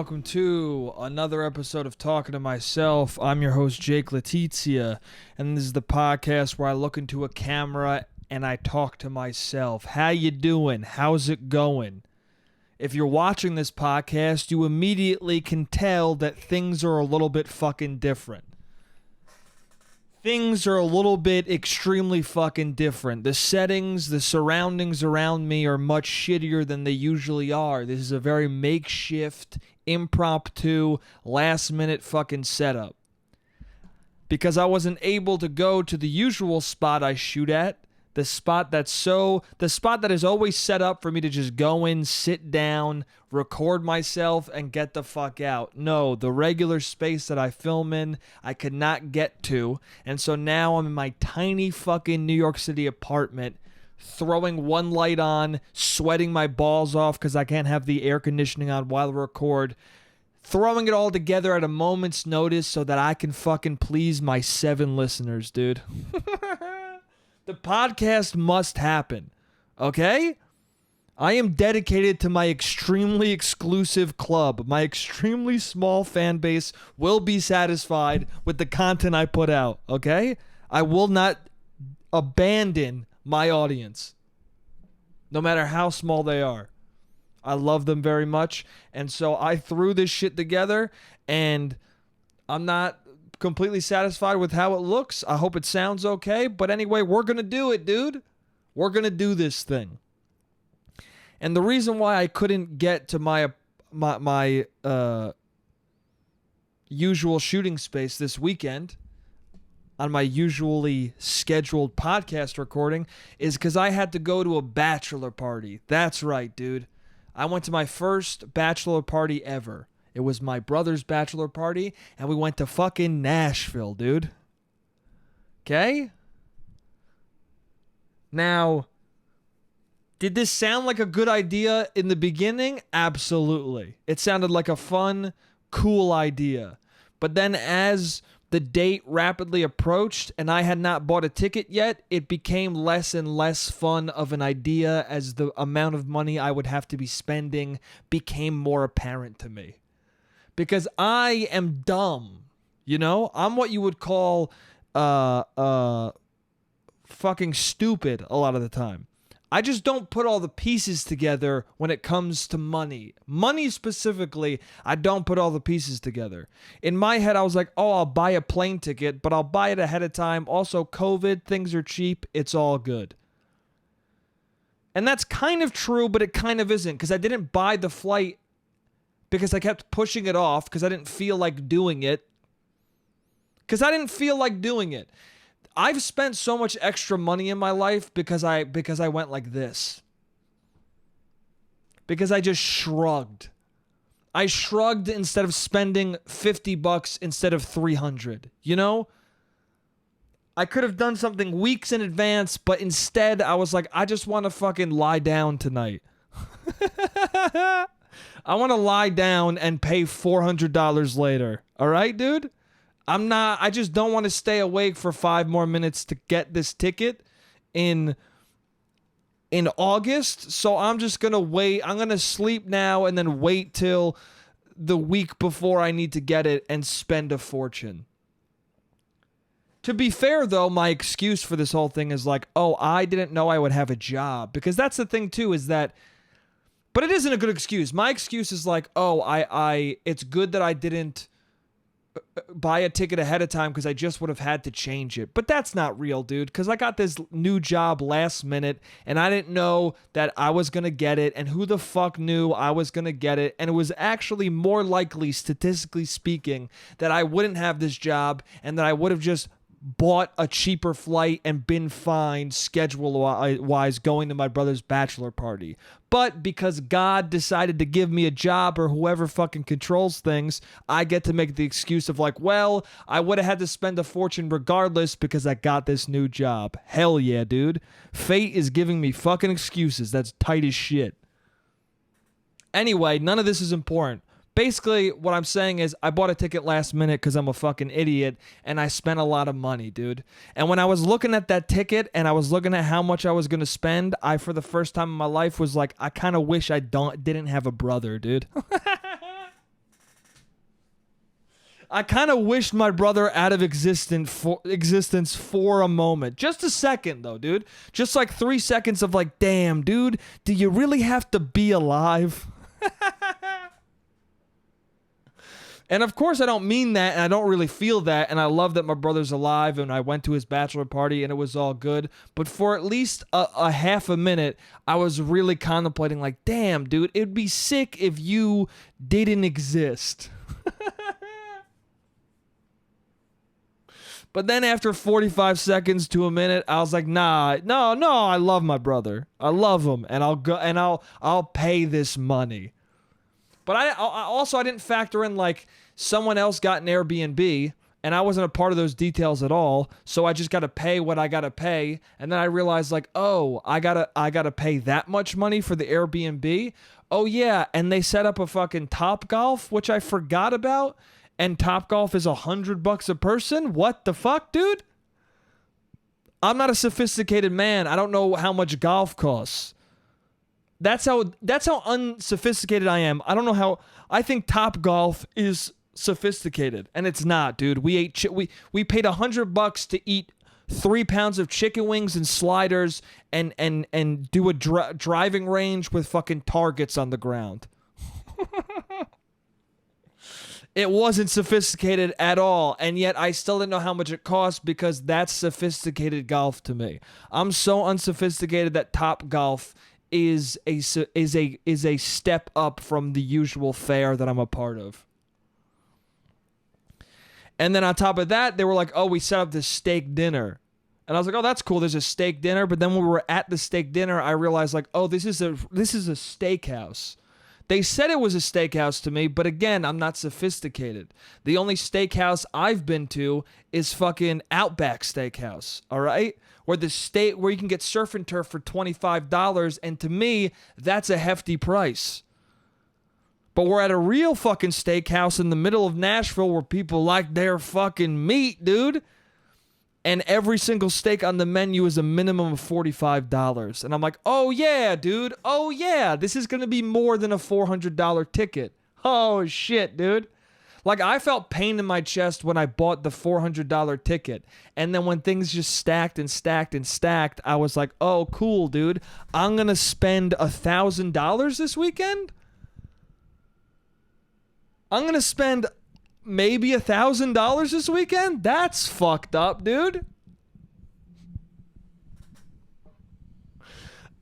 welcome to another episode of Talking to Myself. I'm your host, Jake Letizia, and this is the podcast where I look into a camera and I talk to myself. How you doing? How's it going? If you're watching this podcast, you immediately can tell that things are a little bit fucking different. Things are a little bit extremely fucking different. The settings, the surroundings around me are much shittier than they usually are. This is a very makeshift, impromptu, last-minute fucking setup. Because I wasn't able to go to the usual spot I shoot at, the spot that is always set up for me to just go in, sit down, record myself, and get the fuck out. No, the regular space that I film in, I could not get to. And so now I'm in my tiny fucking New York City apartment, throwing one light on, sweating my balls off because I can't have the air conditioning on while I record, throwing it all together at a moment's notice so that I can fucking please my 7 listeners, dude. The podcast must happen, okay? I am dedicated to my extremely exclusive club. My extremely small fan base will be satisfied with the content I put out, okay? I will not abandon my audience, no matter how small they are. I love them very much, and so I threw this shit together, and I'm not completely satisfied with how it looks. I hope it sounds okay. But anyway, we're going to do it, dude. We're going to do this thing. And the reason why I couldn't get to my usual shooting space this weekend on my usually scheduled podcast recording is because I had to go to a bachelor party. That's right, dude. I went to my first bachelor party ever. It was my brother's bachelor party, and we went to fucking Nashville, dude. Okay? Now, did this sound like a good idea in the beginning? Absolutely. It sounded like a fun, cool idea. But then as the date rapidly approached and I had not bought a ticket yet, it became less and less fun of an idea as the amount of money I would have to be spending became more apparent to me. Because I am dumb, you know? I'm what you would call fucking stupid a lot of the time. I just don't put all the pieces together when it comes to money. Money specifically, I don't put all the pieces together. In my head, I was like, oh, I'll buy a plane ticket, but I'll buy it ahead of time. Also, COVID, things are cheap. It's all good. And that's kind of true, but it kind of isn't, because I didn't buy the flight because I kept pushing it off because I didn't feel like doing it. I've spent so much extra money in my life because I went like this. Because I just shrugged. I shrugged instead of spending $50 instead of $300. You know? I could have done something weeks in advance, but instead I was like, I just want to fucking lie down tonight. I want to lie down and pay $400 later. All right, dude? I just don't want to stay awake for 5 more minutes to get this ticket in August. So I'm just going to wait. I'm going to sleep now and then wait till the week before I need to get it and spend a fortune. To be fair, though, my excuse for this whole thing is like, oh, I didn't know I would have a job. Because that's the thing, too, is that, but it isn't a good excuse. My excuse is like, oh, it's good that I didn't buy a ticket ahead of time because I just would have had to change it. But that's not real, dude, because I got this new job last minute and I didn't know that I was going to get it, and who the fuck knew I was going to get it, and it was actually more likely, statistically speaking, that I wouldn't have this job and that I would have just bought a cheaper flight and been fine schedule-wise going to my brother's bachelor party. But because God decided to give me a job, or whoever fucking controls things, I get to make the excuse of like, well, I would have had to spend a fortune regardless because I got this new job. Hell yeah, dude. Fate is giving me fucking excuses. That's tight as shit. Anyway, none of this is important. Basically, what I'm saying is I bought a ticket last minute because I'm a fucking idiot, and I spent a lot of money, dude. And when I was looking at that ticket and I was looking at how much I was going to spend, I, for the first time in my life, was like, I kind of wish I didn't have a brother, dude. I kind of wished my brother out of existence for a moment. Just a second, though, dude. Just like 3 seconds of like, damn, dude, do you really have to be alive? And of course, I don't mean that, and I don't really feel that, and I love that my brother's alive, and I went to his bachelor party, and it was all good. But for at least a half a minute, I was really contemplating, like, damn, dude, it'd be sick if you didn't exist. But then after 45 seconds to a minute, I was like, nah, no, I love my brother. I love him, and I'll pay this money. But I didn't factor in, like, someone else got an Airbnb, and I wasn't a part of those details at all, so I just got to pay what I got to pay, and then I realized, like, oh, I gotta pay that much money for the Airbnb? Oh, yeah, and they set up a fucking Topgolf, which I forgot about, and Topgolf is $100 a person? What the fuck, dude? I'm not a sophisticated man. I don't know how much golf costs. That's how unsophisticated I am. I don't know how. I think Topgolf is sophisticated, and it's not, dude. We paid $100 to eat 3 pounds of chicken wings and sliders, and do a driving range with fucking targets on the ground. It wasn't sophisticated at all, and yet I still didn't know how much it cost because that's sophisticated golf to me. I'm so unsophisticated that Topgolf is a step up from the usual fare that I'm a part of. And then on top of that, they were like, oh, we set up this steak dinner. And I was like, oh, that's cool. There's a steak dinner. But then when we were at the steak dinner, I realized, like, oh, this is a steakhouse. They said it was a steakhouse to me, but again, I'm not sophisticated. The only steakhouse I've been to is fucking Outback Steakhouse, all right? Where you can get surf and turf for $25, and to me, that's a hefty price. But we're at a real fucking steakhouse in the middle of Nashville where people like their fucking meat, dude. And every single steak on the menu is a minimum of $45. And I'm like, oh yeah, dude. Oh yeah, this is going to be more than a $400 ticket. Oh shit, dude. Like, I felt pain in my chest when I bought the $400 ticket. And then when things just stacked and stacked and stacked, I was like, oh, cool, dude. I'm going to spend $1,000 this weekend? I'm going to spend maybe $1,000 this weekend? That's fucked up, dude.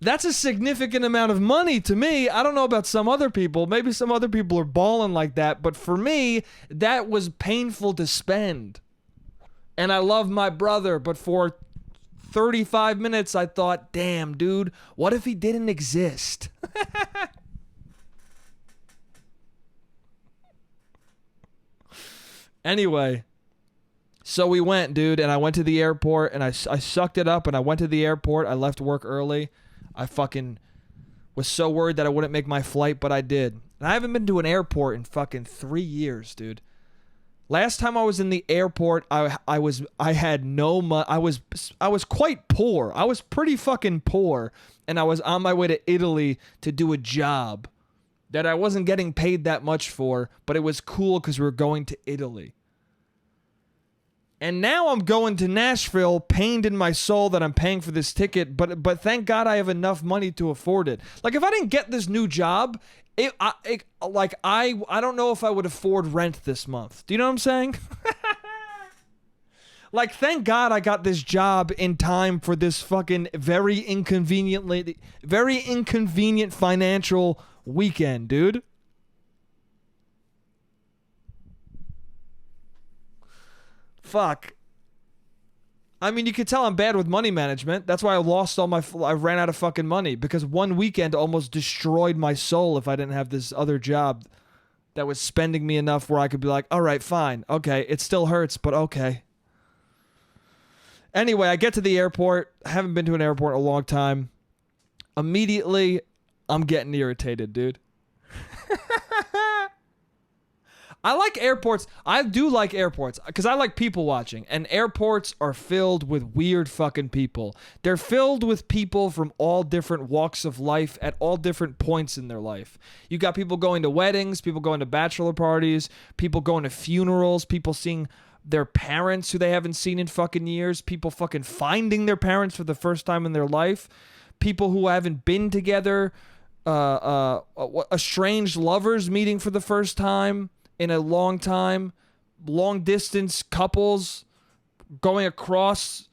That's a significant amount of money to me. I don't know about some other people. Maybe some other people are balling like that. But for me, that was painful to spend. And I love my brother. But for 35 minutes, I thought, damn, dude, what if he didn't exist? Anyway, so we went, dude, and I went to the airport, and I sucked it up, and I went to the airport. I left work early. I fucking was so worried that I wouldn't make my flight, but I did. And I haven't been to an airport in fucking 3 years, dude. Last time I was in the airport, I had no money. I was quite poor. I was pretty fucking poor, and I was on my way to Italy to do a job that I wasn't getting paid that much for, but it was cool because we were going to Italy. And now I'm going to Nashville, pained in my soul that I'm paying for this ticket, but thank God I have enough money to afford it. Like, if I didn't get this new job, I don't know if I would afford rent this month. Do you know what I'm saying? Like, thank God I got this job in time for this fucking very inconvenient financial weekend, dude. Fuck. I mean, you could tell I'm bad with money management. That's why I ran out of fucking money, because one weekend almost destroyed my soul if I didn't have this other job that was spending me enough where I could be like, all right, fine. Okay, it still hurts, but okay. Anyway, I get to the airport. I haven't been to an airport in a long time. Immediately, I'm getting irritated, dude. I like airports. I do like airports because I like people watching. And airports are filled with weird fucking people. They're filled with people from all different walks of life at all different points in their life. You got people going to weddings, people going to bachelor parties, people going to funerals, people seeing their parents who they haven't seen in fucking years, people fucking finding their parents for the first time in their life, people who haven't been together, estranged lovers meeting for the first time in a long time, long distance couples going across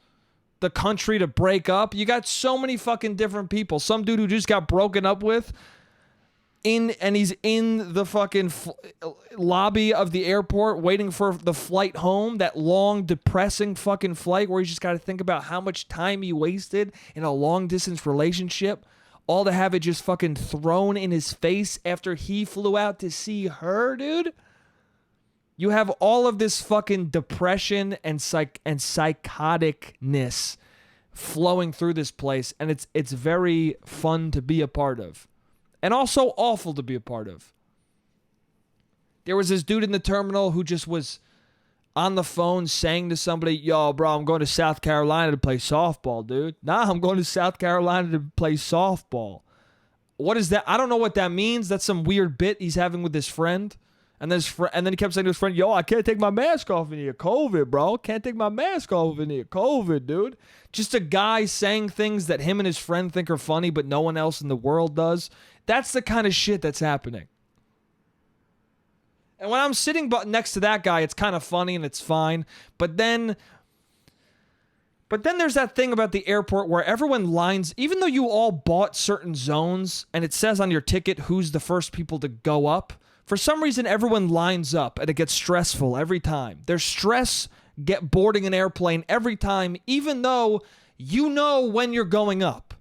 the country to break up. You got so many fucking different people. Some dude who just got broken up with and he's in the fucking lobby of the airport waiting for the flight home, that long depressing fucking flight where you just got to think about how much time he wasted in a long distance relationship, all to have it just fucking thrown in his face after he flew out to see her, dude. You have all of this fucking depression and psychoticness flowing through this place, and it's very fun to be a part of. And also awful to be a part of. There was this dude in the terminal who just was on the phone saying to somebody, yo, bro, I'm going to South Carolina to play softball, dude. Nah, I'm going to South Carolina to play softball. What is that? I don't know what that means. That's some weird bit he's having with his friend. And then he kept saying to his friend, yo, I can't take my mask off in here. COVID, bro. Can't take my mask off in here. COVID, dude. Just a guy saying things that him and his friend think are funny, but no one else in the world does. That's the kind of shit that's happening. And when I'm sitting next to that guy, it's kind of funny and it's fine. But then there's that thing about the airport where everyone lines, even though you all bought certain zones and it says on your ticket who's the first people to go up, for some reason everyone lines up and it gets stressful every time. There's stress boarding an airplane every time, even though you know when you're going up.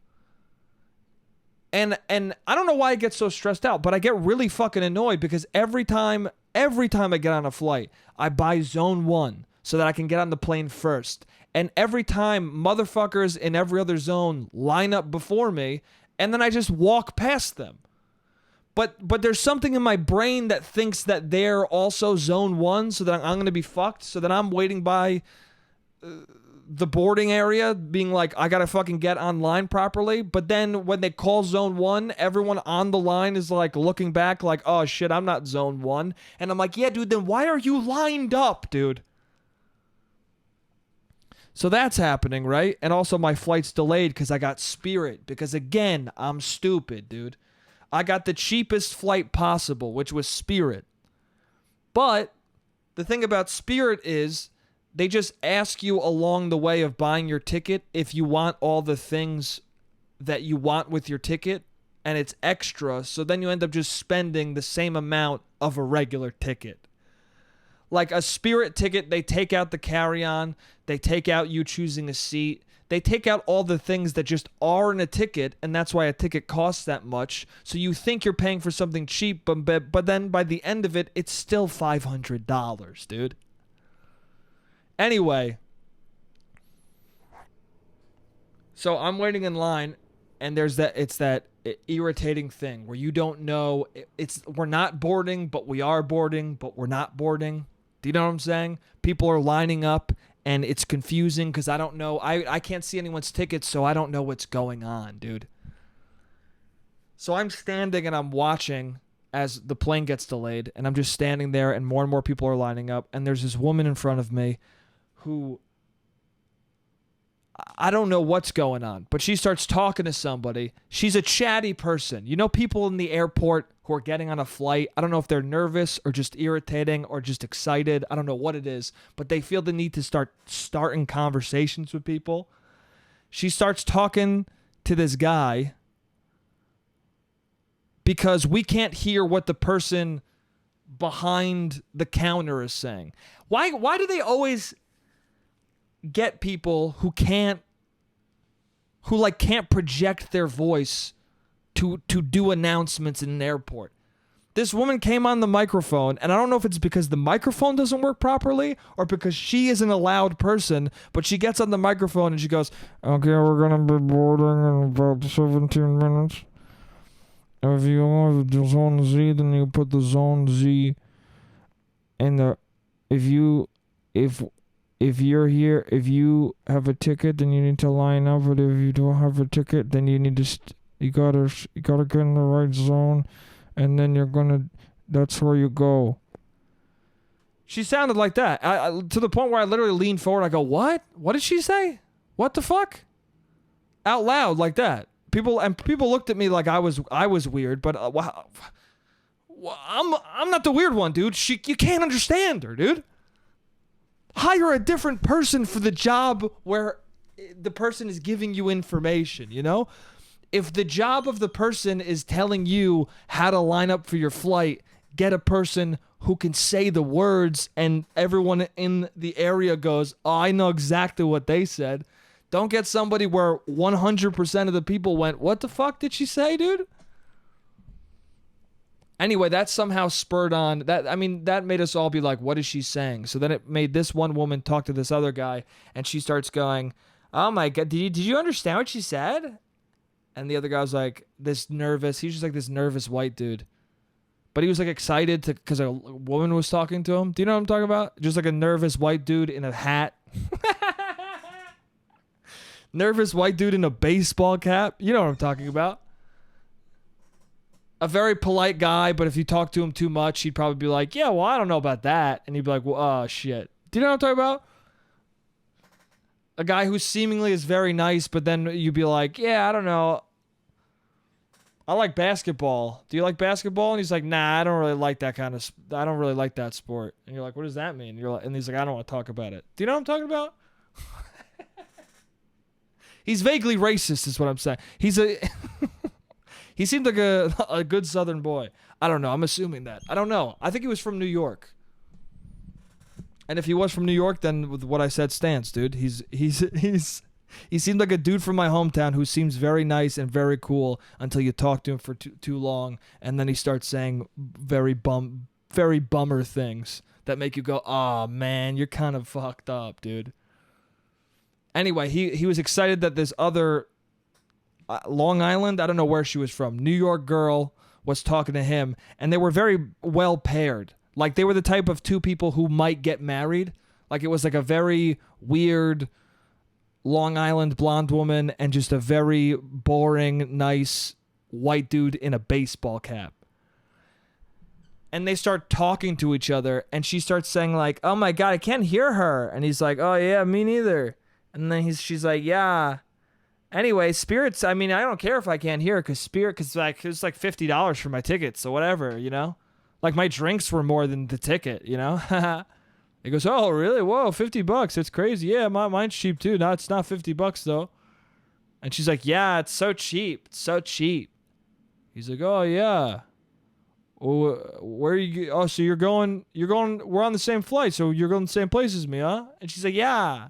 And I don't know why I get so stressed out, but I get really fucking annoyed because every time I get on a flight, I buy zone 1 so that I can get on the plane first. And every time motherfuckers in every other zone line up before me, and then I just walk past them. But there's something in my brain that thinks that they're also zone 1, so that I'm going to be fucked, so that I'm waiting by the boarding area being like, I gotta fucking get online properly. But then when they call zone 1, everyone on the line is like looking back like, oh shit, I'm not zone 1. And I'm like, yeah, dude, then why are you lined up, dude? So that's happening, right? And also my flight's delayed because I got Spirit. Because again, I'm stupid, dude. I got the cheapest flight possible, which was Spirit. But the thing about Spirit is they just ask you along the way of buying your ticket if you want all the things that you want with your ticket, and it's extra, so then you end up just spending the same amount of a regular ticket. Like a Spirit ticket, they take out the carry-on, they take out you choosing a seat, they take out all the things that just are in a ticket, and that's why a ticket costs that much. So you think you're paying for something cheap, but then by the end of it, it's still $500, dude. Anyway, so I'm waiting in line, and it's that irritating thing where you don't know, we're not boarding, but we are boarding, but we're not boarding. Do you know what I'm saying? People are lining up, and it's confusing because I don't know. I can't see anyone's tickets, so I don't know what's going on, dude. So I'm standing and I'm watching as the plane gets delayed, and I'm just standing there, and more people are lining up, and there's this woman in front of me who, I don't know what's going on, but she starts talking to somebody. She's a chatty person. You know, people in the airport who are getting on a flight, I don't know if they're nervous or just irritating or just excited. I don't know what it is, but they feel the need to starting conversations with people. She starts talking to this guy because we can't hear what the person behind the counter is saying. Why do they always get people who can't project their voice to do announcements in an airport? This woman came on the microphone, and I don't know if it's because the microphone doesn't work properly or because she isn't a loud person, but she gets on the microphone and she goes, okay, we're going to be boarding in about 17 minutes. If you have the zone Z, then you put the zone Z and if you if if you're here, if you have a ticket, then you need to line up. But if you don't have a ticket, then you need to you gotta get in the right zone, and then that's where you go. She sounded like that, to the point where I literally leaned forward. I go, what? What did she say? What the fuck? Out loud like that. People looked at me like I was weird, but wow. I'm not the weird one, dude. You can't understand her, dude. Hire a different person for the job where the person is giving you information, you know? If the job of the person is telling you how to line up for your flight, get a person who can say the words and everyone in the area goes, oh, I know exactly what they said. Don't get somebody where 100% of the people went, what the fuck did she say, dude? Anyway, that somehow spurred on that. I mean, that made us all be like, what is she saying? So then it made this one woman talk to this other guy, and she starts going, oh my God, did you understand what she said? And the other guy was like, this nervous, he's just like this nervous white dude. But he was like excited because a woman was talking to him. Do you know what I'm talking about? Just like a nervous white dude in a hat. Nervous white dude in a baseball cap. You know what I'm talking about. A very polite guy, but if you talk to him too much, he'd probably be like, yeah, well, I don't know about that. And he'd be like, well, oh, shit. Do you know what I'm talking about? A guy who seemingly is very nice, but then you'd be like, yeah, I don't know. I like basketball. Do you like basketball? And he's like, nah, I don't really like that I don't really like that sport. And you're like, what does that mean? And he's like, I don't want to talk about it. Do you know what I'm talking about? He's vaguely racist is what I'm saying. He seemed like a good Southern boy. I don't know. I'm assuming that. I don't know. I think he was from New York. And if he was from New York, then with what I said stands, dude. He seemed like a dude from my hometown who seems very nice and very cool until you talk to him for too long, and then he starts saying very bummer things that make you go, "Oh man, you're kind of fucked up, dude." Anyway, he was excited that this other Long Island, I don't know where she was from, New York girl was talking to him, and they were very well paired. Like they were the type of two people who might get married. Like it was like a very weird Long Island blonde woman and just a very boring, nice white dude in a baseball cap. And they start talking to each other, and she starts saying like, oh my God, I can't hear her. And he's like, oh yeah, me neither. And then she's like, yeah. Anyway, spirits, I mean, I don't care if I can't hear because it's like $50 for my ticket, so whatever, you know? Like my drinks were more than the ticket, you know? He goes, oh, really? Whoa, $50. It's crazy. Yeah, mine's cheap too. No, it's not $50 though. And she's like, yeah, it's so cheap. It's so cheap. He's like, oh yeah. Where are you? Oh, so you're going, we're on the same flight. So you're going the same place as me, huh? And she's like, yeah.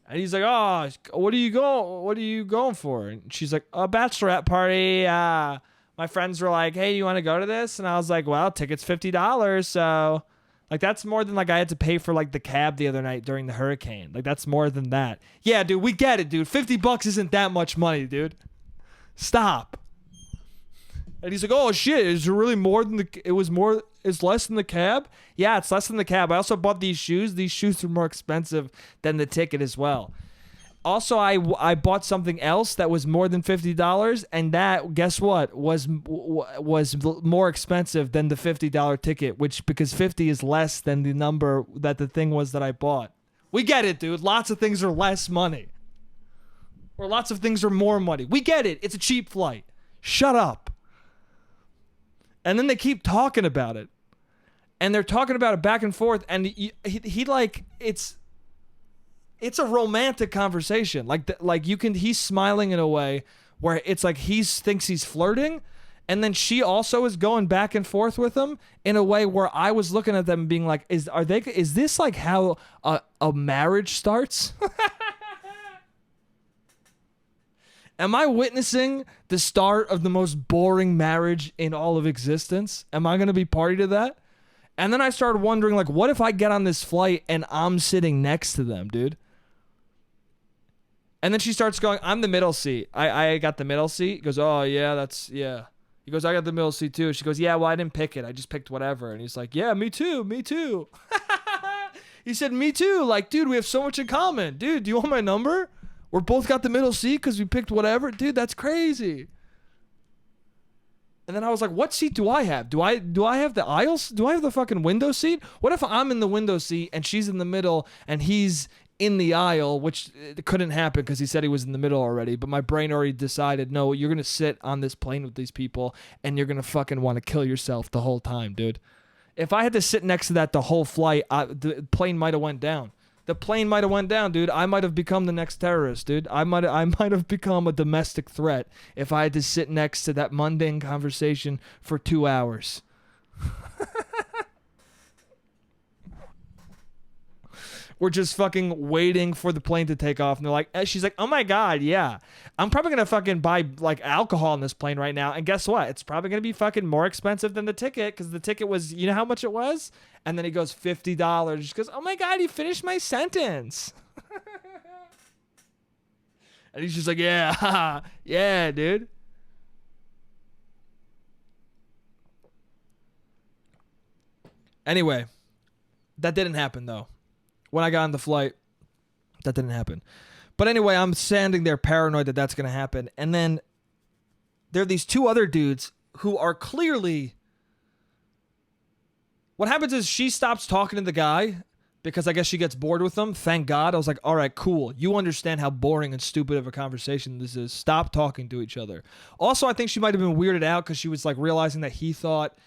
And he's like, oh, what are you going for? And she's like, a bachelorette party. My friends were like, hey, you want to go to this? And I was like, well, ticket's $50. So like, that's more than like I had to pay for like the cab the other night during the hurricane. Like that's more than that. Yeah, dude, we get it, dude. $50 isn't that much money, dude. Stop. And he's like, oh shit, is it really more than it's less than the cab? Yeah, it's less than the cab. I also bought these shoes. These shoes are more expensive than the ticket as well. Also, I bought something else that was more than $50, and that, guess what, was more expensive than the $50 ticket, because 50 is less than the number that the thing was that I bought. We get it, dude. Lots of things are less money. Or lots of things are more money. We get it. It's a cheap flight. Shut up. And then they keep talking about it. And they're talking about it back and forth, and he like, it's a romantic conversation. He's smiling in a way where it's like he thinks he's flirting, and then she also is going back and forth with him in a way where I was looking at them and being like, is this like how a marriage starts? Am I witnessing the start of the most boring marriage in all of existence? Am I going to be party to that? And then I started wondering, like, what if I get on this flight and I'm sitting next to them, dude? And then she starts going, I'm the middle seat. I got the middle seat. He goes, oh, yeah, yeah. He He goes, I got the middle seat too. She goes, yeah, well, I didn't pick it. I just picked whatever. And he's like, yeah, me too. Me too. He said, me too. Like, dude, we have so much in common. Dude, do you want my number? We're both got the middle seat because we picked whatever. Dude, that's crazy. And then I was like, what seat do I have? Do I have the aisles? Do I have the fucking window seat? What if I'm in the window seat and she's in the middle and he's in the aisle, which it couldn't happen because he said he was in the middle already. But my brain already decided, no, you're going to sit on this plane with these people and you're going to fucking want to kill yourself the whole time, dude. If I had to sit next to that the whole flight, the plane might have went down. The plane might have went down, dude. I might have become the next terrorist, dude. I might have become a domestic threat if I had to sit next to that mundane conversation for 2 hours. We're just fucking waiting for the plane to take off, and they're like, she's like, oh my god, yeah, I'm probably gonna fucking buy like alcohol on this plane right now, and guess what? It's probably gonna be fucking more expensive than the ticket because the ticket was, you know how much it was? And then he goes $50. She goes, oh my god, you finished my sentence. And he's just like, yeah, yeah, dude. Anyway, that didn't happen though. When I got on the flight, that didn't happen. But anyway, I'm standing there paranoid that that's going to happen. And then there are these two other dudes who are clearly... What happens is she stops talking to the guy because I guess she gets bored with him. Thank God. I was like, all right, cool. You understand how boring and stupid of a conversation this is. Stop talking to each other. Also, I think she might have been weirded out because she was like realizing that he thought...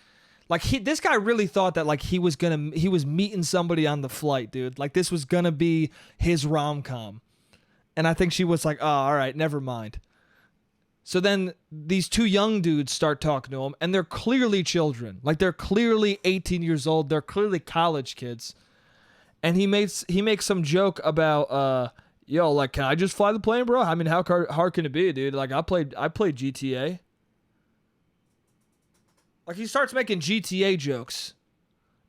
Like this guy really thought that like he was meeting somebody on the flight, dude. Like this was gonna be his rom-com. And I think she was like, oh, all right, never mind. So then these two young dudes start talking to him, and they're clearly children. Like they're clearly 18 years old. They're clearly college kids. And he makes some joke about yo, like, can I just fly the plane, bro? I mean, how hard can it be, dude? Like I played GTA. Like, he starts making GTA jokes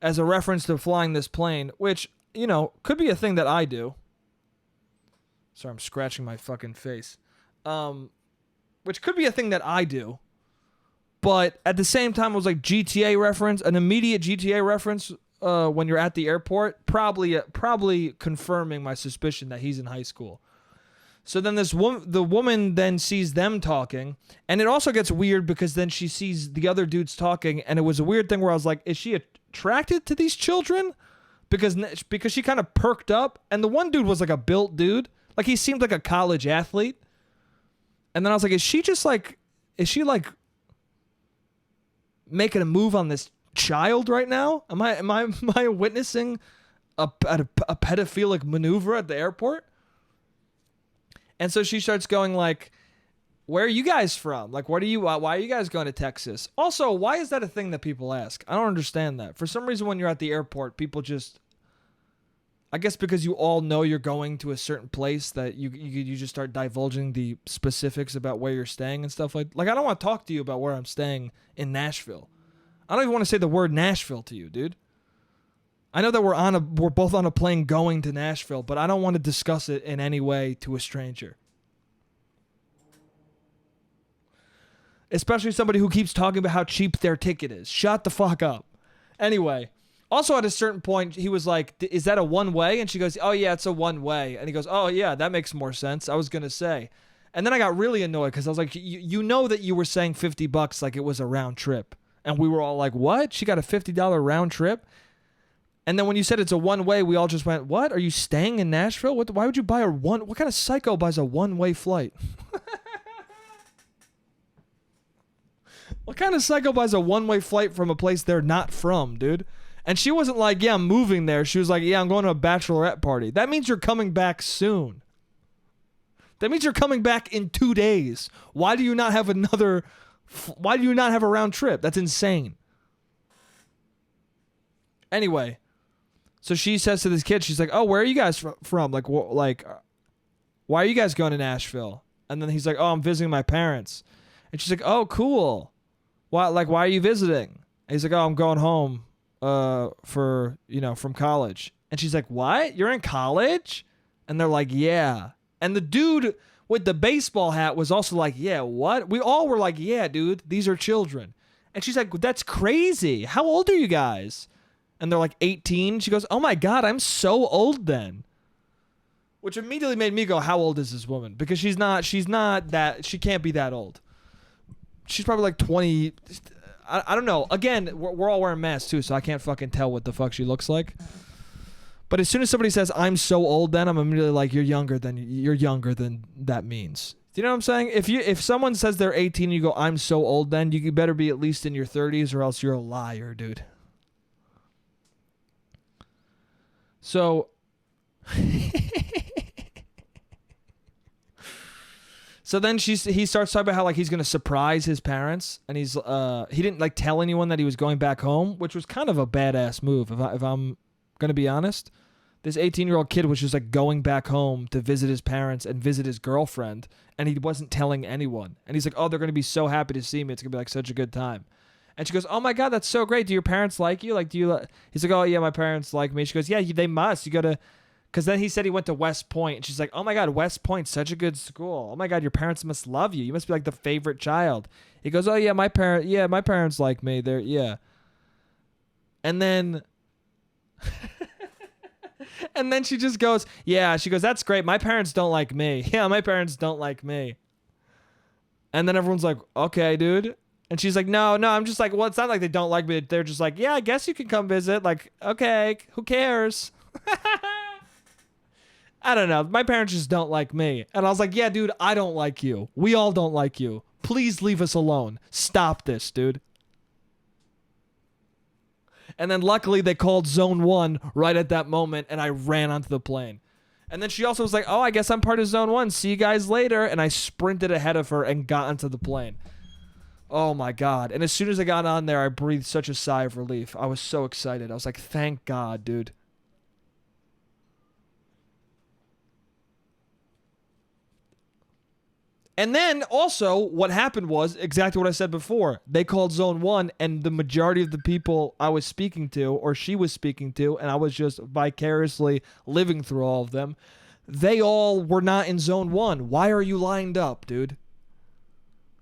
as a reference to flying this plane, which, you know, could be a thing that I do. Sorry, I'm scratching my fucking face. Which could be a thing that I do. But at the same time, it was like GTA reference, an immediate GTA reference when you're at the airport, probably confirming my suspicion that he's in high school. So then the woman then sees them talking, and it also gets weird because then she sees the other dudes talking, and it was a weird thing where I was like, is she attracted to these children? Because she kind of perked up, and the one dude was like a built dude. Like he seemed like a college athlete. And then I was like, is she like making a move on this child right now? Am I witnessing a pedophilic maneuver at the airport? And so she starts going like, where are you guys from? Like, why are you guys going to Texas? Also, why is that a thing that people ask? I don't understand that. For some reason, when you're at the airport, people just, I guess because you all know you're going to a certain place that you just start divulging the specifics about where you're staying and stuff like I don't want to talk to you about where I'm staying in Nashville. I don't even want to say the word Nashville to you, dude. I know that we're both on a plane going to Nashville, but I don't want to discuss it in any way to a stranger. Especially somebody who keeps talking about how cheap their ticket is. Shut the fuck up. Anyway, also at a certain point, he was like, is that a one-way? And she goes, oh yeah, it's a one-way. And he goes, oh yeah, that makes more sense. I was going to say. And then I got really annoyed because I was like, you know that you were saying $50 like it was a round trip. And we were all like, what? She got a $50 round trip? And then when you said it's a one-way, we all just went, what? Are you staying in Nashville? Why would you buy what kind of psycho buys a one-way flight? What kind of psycho buys a one-way flight from a place they're not from, dude? And she wasn't like, yeah, I'm moving there. She was like, yeah, I'm going to a bachelorette party. That means you're coming back soon. That means you're coming back in 2 days. Why do you not have a round trip? That's insane. Anyway. So she says to this kid, she's like, oh, where are you guys from? Like, why are you guys going to Nashville? And then he's like, oh, I'm visiting my parents. And she's like, oh, cool. Why are you visiting? And he's like, oh, I'm going home from college. And she's like, what? You're in college? And they're like, yeah. And the dude with the baseball hat was also like, yeah, what? We all were like, yeah, dude, these are children. And she's like, that's crazy. How old are you guys? And they're like 18. She goes, oh my God, I'm so old then. Which immediately made me go, how old is this woman? Because she's not that, she can't be that old. She's probably like 20. I don't know. Again, we're all wearing masks too, so I can't fucking tell what the fuck she looks like. But as soon as somebody says, I'm so old then, I'm immediately like, you're younger than that means. Do you know what I'm saying? If someone says they're 18 and you go, I'm so old then, you better be at least in your 30s or else you're a liar, dude. So, so then he starts talking about how like he's gonna surprise his parents, and he didn't like tell anyone that he was going back home, which was kind of a badass move. If I'm gonna be honest, this 18-year-old kid was just like going back home to visit his parents and visit his girlfriend, and he wasn't telling anyone. And he's like, oh, they're gonna be so happy to see me. It's gonna be like such a good time. And she goes, oh my God, that's so great. Do your parents like you? Like, He's like, oh yeah, my parents like me. She goes, yeah, they must. You gotta, because then he said he went to West Point, and she's like, oh my God, West Point's such a good school. Oh my God, your parents must love you. You must be like the favorite child. He goes, oh yeah, my parents like me. Yeah. And then, and then she just goes, yeah. She goes, that's great. My parents don't like me. Yeah, my parents don't like me. And then everyone's like, okay, dude. And she's like, no, I'm just like, well, it's not like they don't like me. They're just like, yeah, I guess you can come visit. Like, okay, who cares? I don't know. My parents just don't like me. And I was like, yeah, dude, I don't like you. We all don't like you. Please leave us alone. Stop this, dude. And then luckily they called Zone 1 right at that moment, and I ran onto the plane. And then she also was like, oh, I guess I'm part of Zone 1. See you guys later. And I sprinted ahead of her and got onto the plane. Oh my God. And as soon as I got on there, I breathed such a sigh of relief. I was so excited. I was like, thank God, dude. And then also what happened was exactly what I said before. They called Zone 1, and the majority of the people I was speaking to, or she was speaking to, and I was just vicariously living through all of them, they all were not in Zone 1. Why are you lined up, dude?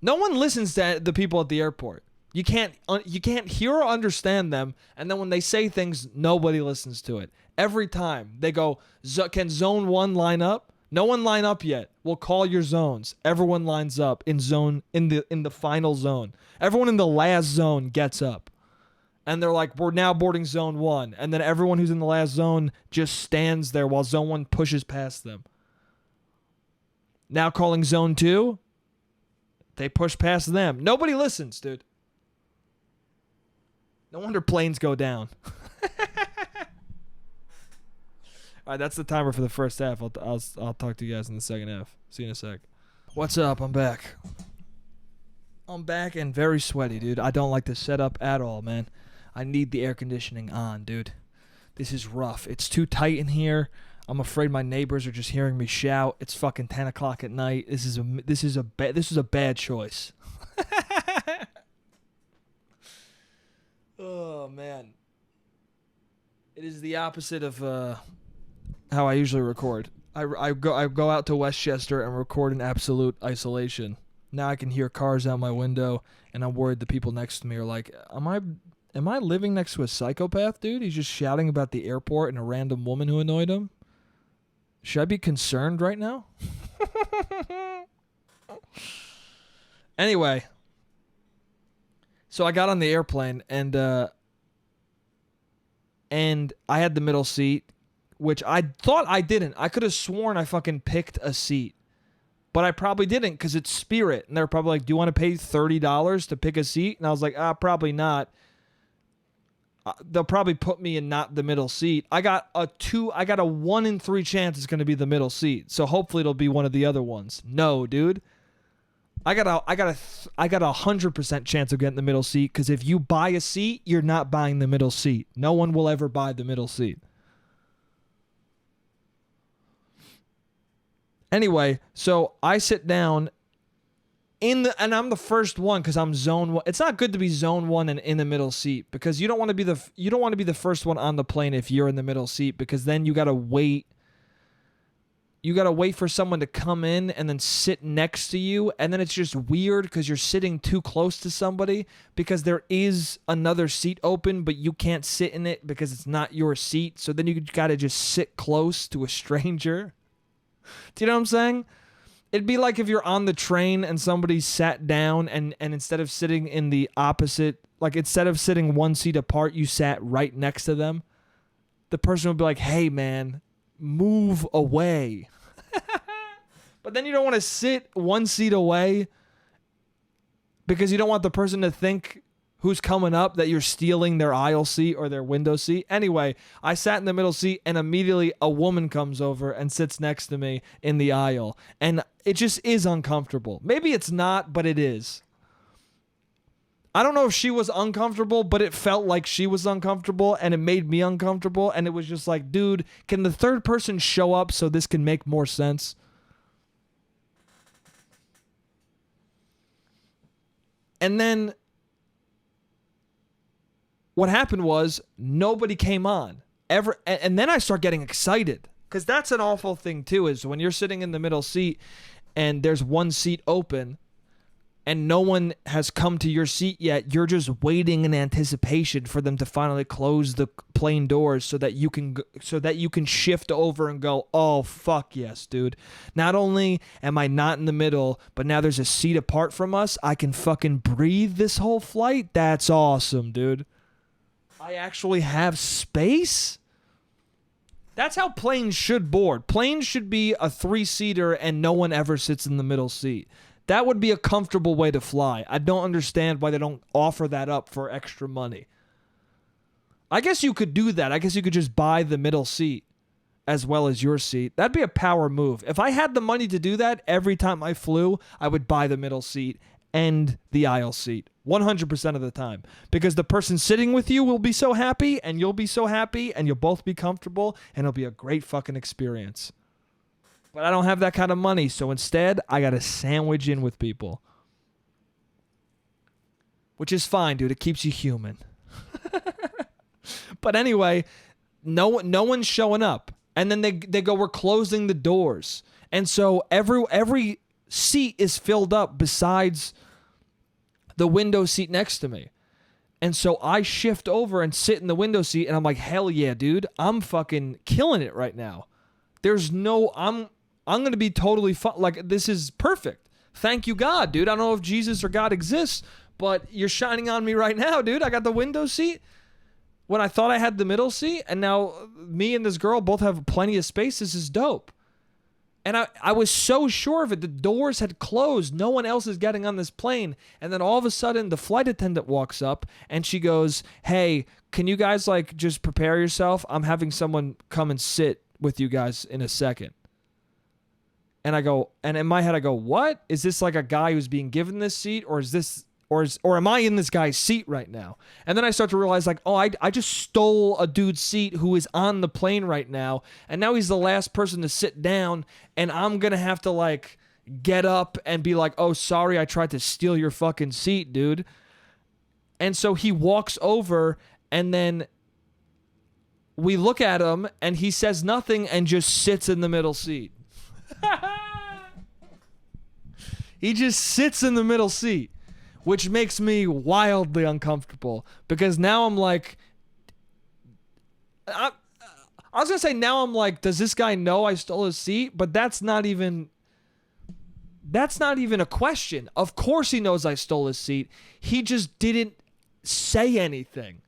No one listens to the people at the airport. You can't hear or understand them, and then when they say things, nobody listens to it. Every time they go, can Zone 1 line up? No one line up yet. We'll call your zones. Everyone lines up in the final zone. Everyone in the last zone gets up. And they're like, we're now boarding Zone 1. And then everyone who's in the last zone just stands there while Zone 1 pushes past them. Now calling Zone 2. They push past them. Nobody listens, dude. No wonder planes go down. All right, that's the timer for the first half. I'll talk to you guys in the second half. See you in a sec. What's up? I'm back. I'm back and very sweaty, dude. I don't like the setup at all, man. I need the air conditioning on, dude. This is rough. It's too tight in here. I'm afraid my neighbors are just hearing me shout. It's fucking 10 o'clock at night. This is a bad choice. Oh man, it is the opposite of how I usually record. I go out to Westchester and record in absolute isolation. Now I can hear cars out my window, and I'm worried the people next to me are like, Am I living next to a psychopath, dude? He's just shouting about the airport and a random woman who annoyed him. Should I be concerned right now? Anyway, so I got on the airplane, and I had the middle seat, which I thought I didn't. I could have sworn I fucking picked a seat, but I probably didn't because it's Spirit, and they're probably like, "Do you want to pay $30 to pick a seat?" And I was like, probably not. They'll probably put me in not the middle seat. I got a 1 in 3 chance it's going to be the middle seat. So hopefully it'll be one of the other ones. No, dude. I got a 100% chance of getting the middle seat, because if you buy a seat, you're not buying the middle seat. No one will ever buy the middle seat. Anyway, so I sit down and I'm the first one because I'm Zone 1. It's not good to be Zone 1 and in the middle seat, because you don't want to be the first one on the plane if you're in the middle seat, because then you got to wait you got to wait for someone to come in and then sit next to you. And then it's just weird because you're sitting too close to somebody because there is another seat open, but you can't sit in it because it's not your seat. So then you got to just sit close to a stranger. Do you know what I'm saying? It'd be like if you're on the train and somebody sat down and instead of sitting in the opposite, like instead of sitting one seat apart, you sat right next to them. The person would be like, hey, man, move away. But then you don't want to sit one seat away because you don't want the person to think who's coming up that you're stealing their aisle seat or their window seat. Anyway, I sat in the middle seat and immediately a woman comes over and sits next to me in the aisle. And it just is uncomfortable. Maybe it's not, but it is. I don't know if she was uncomfortable, but it felt like she was uncomfortable and it made me uncomfortable. And it was just like, dude, can the third person show up so this can make more sense? And then what happened was nobody came on ever. And then I start getting excited because that's an awful thing too, is when you're sitting in the middle seat and there's one seat open and no one has come to your seat yet, you're just waiting in anticipation for them to finally close the plane doors so that you can shift over and go, oh, fuck yes, dude. Not only am I not in the middle, but now there's a seat apart from us. I can fucking breathe this whole flight. That's awesome, dude. I actually have space? That's how planes should board. Planes should be a 3-seater and no one ever sits in the middle seat. That would be a comfortable way to fly. I don't understand why they don't offer that up for extra money. I guess you could do that. I guess you could just buy the middle seat as well as your seat. That'd be a power move. If I had the money to do that every time I flew, I would buy the middle seat and the aisle seat 100% of the time, because the person sitting with you will be so happy and you'll be so happy and you'll both be comfortable and it'll be a great fucking experience. But I don't have that kind of money, so instead, I got to sandwich in with people. Which is fine, dude. It keeps you human. But anyway, no one's showing up. And then they go, we're closing the doors. And so every seat is filled up besides the window seat next to me. And so I shift over and sit in the window seat, and I'm like, hell yeah, dude. I'm fucking killing it right now. I'm going to be totally fun. Like, this is perfect. Thank you, God, dude. I don't know if Jesus or God exists, but you're shining on me right now, dude. I got the window seat when I thought I had the middle seat, and now me and this girl both have plenty of space. This is dope. And I was so sure of it. The doors had closed. No one else is getting on this plane. And then all of a sudden, the flight attendant walks up, and she goes, hey, can you guys, like, just prepare yourself? I'm having someone come and sit with you guys in a second. And I go, and in my head I go, what? Is this like a guy who's being given this seat, or or am I in this guy's seat right now? And then I start to realize, like, oh, I just stole a dude's seat who is on the plane right now, and now he's the last person to sit down, and I'm gonna have to, like, get up and be like, oh, sorry, I tried to steal your fucking seat, dude. And so he walks over, and then we look at him, and he says nothing and just sits in the middle seat. He just sits in the middle seat, which makes me wildly uncomfortable, because now I'm like, I was going to say, now I'm like, does this guy know I stole his seat? But that's not even a question. Of course he knows I stole his seat. He just didn't say anything,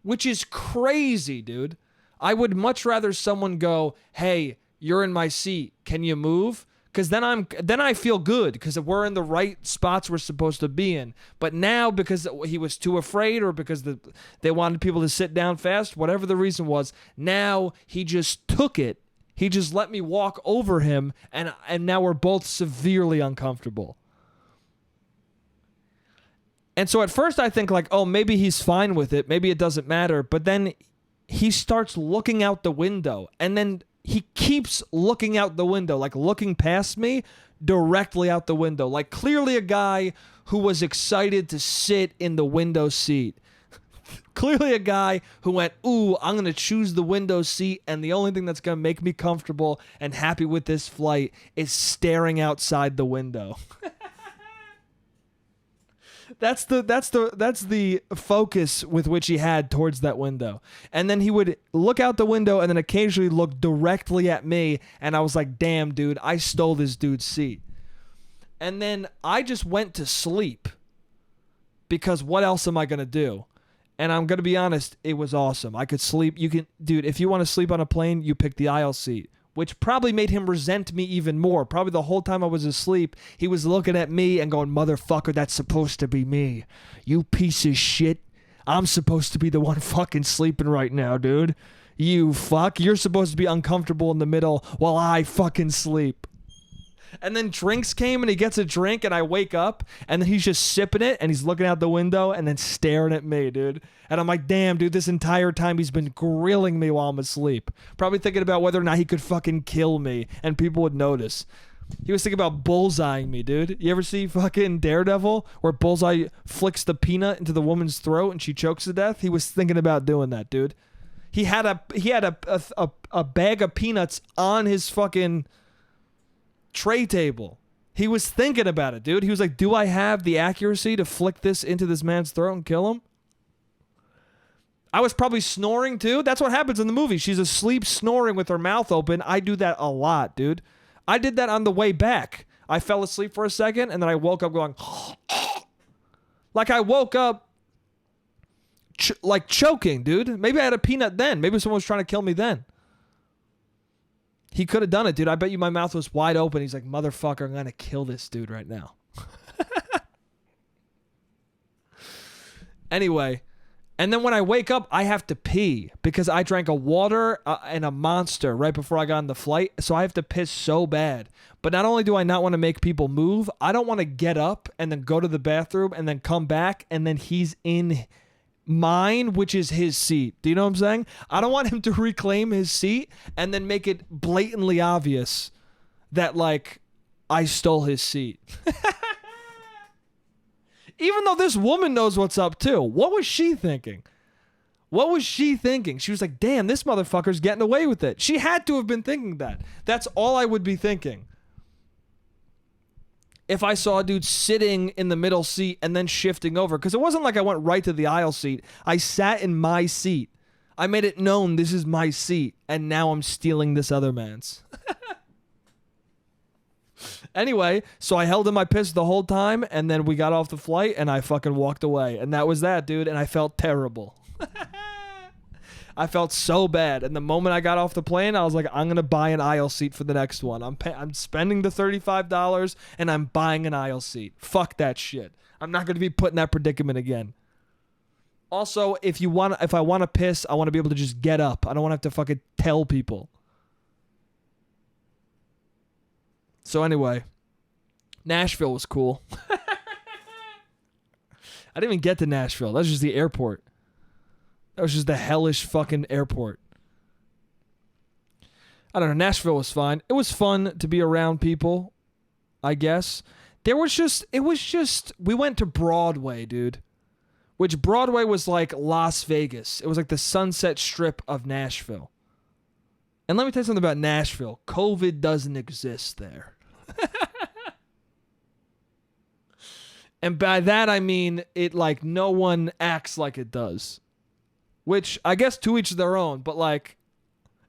which is crazy, dude. I would much rather someone go, hey, you're in my seat, can you move? Because then I feel good, because we're in the right spots we're supposed to be in. But now, because he was too afraid, or because they wanted people to sit down fast, whatever the reason was, now he just took it. He just let me walk over him, and now we're both severely uncomfortable. And so at first I think, like, oh, maybe he's fine with it. Maybe it doesn't matter. But then he starts looking out the window, and then he keeps looking out the window, like looking past me directly out the window, like clearly a guy who was excited to sit in the window seat. Clearly a guy who went, ooh, I'm going to choose the window seat, and the only thing that's going to make me comfortable and happy with this flight is staring outside the window. That's the focus with which he had towards that window. And then he would look out the window and then occasionally look directly at me, and I was like, damn, dude, I stole this dude's seat. And then I just went to sleep because what else am I going to do? And I'm going to be honest, it was awesome. I could sleep. Dude, if you want to sleep on a plane, you pick the aisle seat, which probably made him resent me even more. Probably the whole time I was asleep, he was looking at me and going, motherfucker, that's supposed to be me. You piece of shit. I'm supposed to be the one fucking sleeping right now, dude. You fuck. You're supposed to be uncomfortable in the middle while I fucking sleep. And then drinks came and he gets a drink and I wake up and then he's just sipping it and he's looking out the window and then staring at me, dude. And I'm like, damn, dude, this entire time he's been grilling me while I'm asleep. Probably thinking about whether or not he could fucking kill me and people would notice. He was thinking about bullseyeing me, dude. You ever see fucking Daredevil where Bullseye flicks the peanut into the woman's throat and she chokes to death? He was thinking about doing that, dude. He had a bag of peanuts on his fucking tray table. He was thinking about it, dude. He was like, do I have the accuracy to flick this into this man's throat and kill him? I was probably snoring too. That's what happens in the movie. She's asleep snoring with her mouth open. I do that a lot, dude. I did that on the way back. I fell asleep for a second and then I woke up going like I woke up like choking, dude. Maybe I had a peanut then. Maybe someone was trying to kill me then. He could have done it, dude. I bet you my mouth was wide open. He's like, motherfucker, I'm going to kill this dude right now. Anyway, and then when I wake up, I have to pee because I drank a water and a Monster right before I got on the flight. So I have to piss so bad. But not only do I not want to make people move, I don't want to get up and then go to the bathroom and then come back and then he's in mine, which is his seat. Do you know what I'm saying? I don't want him to reclaim his seat and then make it blatantly obvious that, like, I stole his seat. Even though this woman knows what's up, too. What was she thinking? What was she thinking? She was like, damn, this motherfucker's getting away with it. She had to have been thinking that. That's all I would be thinking. If I saw a dude sitting in the middle seat and then shifting over. Because it wasn't like I went right to the aisle seat. I sat in my seat. I made it known this is my seat. And now I'm stealing this other man's. Anyway, so I held in my piss the whole time. And then we got off the flight and I fucking walked away. And that was that, dude. And I felt terrible. I felt so bad. And the moment I got off the plane, I was like, I'm going to buy an aisle seat for the next one. I'm spending the $35 and I'm buying an aisle seat. Fuck that shit. I'm not going to be put in that predicament again. Also, if I want to piss, I want to be able to just get up. I don't want to have to fucking tell people. So anyway, Nashville was cool. I didn't even get to Nashville. That was just the airport. That was just the hellish fucking airport. I don't know. Nashville was fine. It was fun to be around people, I guess. We went to Broadway, dude. Which Broadway was like Las Vegas. It was like the Sunset Strip of Nashville. And let me tell you something about Nashville. COVID doesn't exist there. And by that I mean it like no one acts like it does. Which I guess to each their own, but like,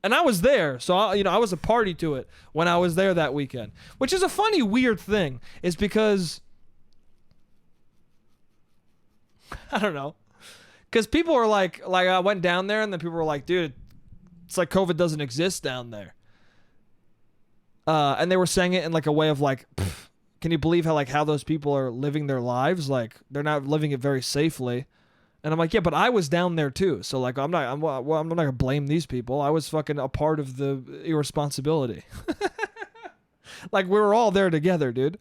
and I was there, so I was a party to it when I was there that weekend. Which is a funny, weird thing, is because I don't know, because people are like I went down there and then people were like, dude, it's like COVID doesn't exist down there, and they were saying it in like a way of like, can you believe how those people are living their lives? Like they're not living it very safely. And I'm like, yeah, but I was down there too. So like, I'm not gonna blame these people. I was fucking a part of the irresponsibility. Like we were all there together, dude.